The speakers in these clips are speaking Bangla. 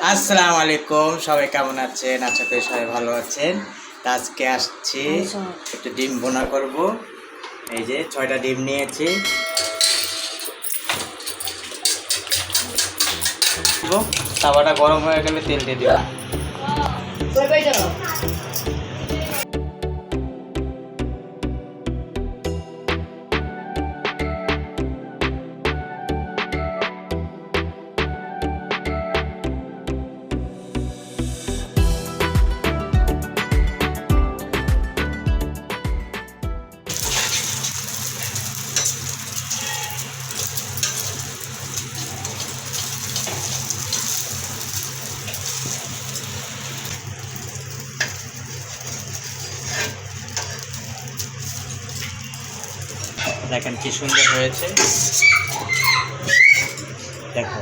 আসসালামু আলাইকুম, সবাই কেমন আছেন? আশা করি সবাই ভালো আছেন। আজকে আসছি একটু ডিম ভুনা করব। এই যে 6টা ডিম নিয়েছি। তাওয়াটা গরম হয়ে গেলে তেল দিয়ে দিব। দেখেন কি সুন্দর হয়েছে, দেখো।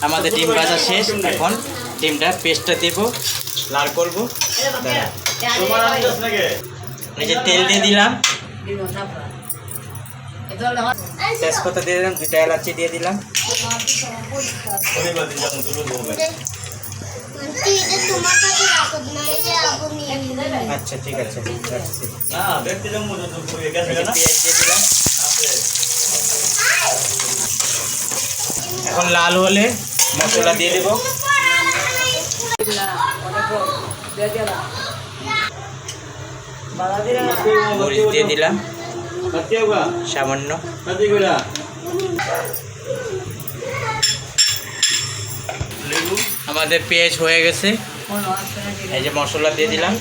আমাদের ডিম ভাজা শেষ। এখন ডিমটা পেস্টটা দেব, লাল করবো। এই যে তেল দিয়ে দিলাম, তেজপাতা দিয়ে দিলাম, 2টা এলাচি দিয়ে দিলাম। আচ্ছা ঠিক আছে, পেঁয়াজ দিয়ে দিলাম। এখন লাল হলে মশলা দিয়ে দেব। মরিচ দিয়ে দিলাম সামান্য। আমাদের পেঁয়াজ হয়ে গেছে। এই যে মশলা দিয়ে দিলাম।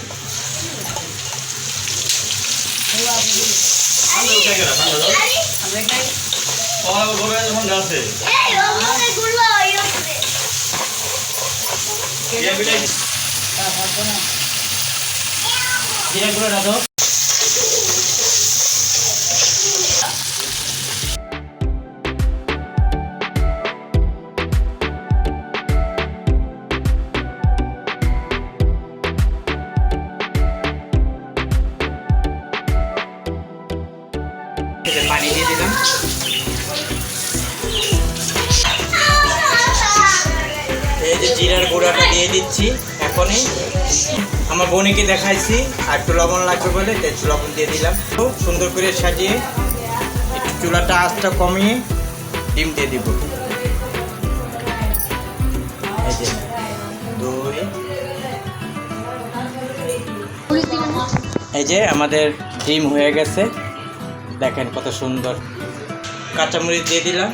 জিরা গুঁড়ো দাও। পানি দিয়ে দিলাম। এই যে জিরার গুঁড়াটা দিয়ে দিচ্ছি এখনই। আমার বোনকে দেখাইছি আর একটু লবণ লাগবে বলে একটু লবণ দিয়ে দিলাম। খুব সুন্দর করে সাজিয়ে একটু চুলাটা আঁচটা কমিয়ে ডিম দিয়ে দিব। এই যে 2, এই যে আমাদের ডিম হয়ে গেছে। দেখেন কত সুন্দর। কাঁচামরিচ দিয়ে দিলাম।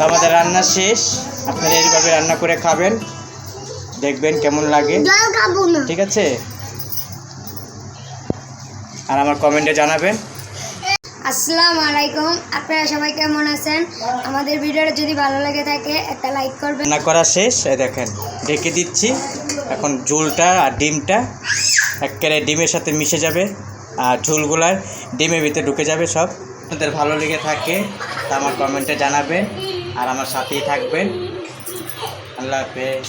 আমাদের রান্না শেষ। আপনারা এইভাবে রান্না করে খাবেন, দেখবেন কেমন লাগে, ঠিক আছে? আর আমার কমেন্টে জানাবেন। আসসালামু আলাইকুম, আপনারা সবাই কেমন আছেন? আমাদের ভিডিওটা যদি ভালো লাগে থাকে একটা লাইক করবেন। রান্না করা শেষ। এই দেখেন ঢেকে দিচ্ছি। এখন ঝোলটা আর ডিমটা একেবারে ডিমের সাথে মিশে যাবে আর ঝোলগুলার ডিমের ভিতরে ঢুকে যাবে সব। আপনাদের ভালো লেগে থাকে তা আমার কমেন্টে জানাবেন আর আমার সাথেই থাকবেন। আল্লাহ হাফেজ।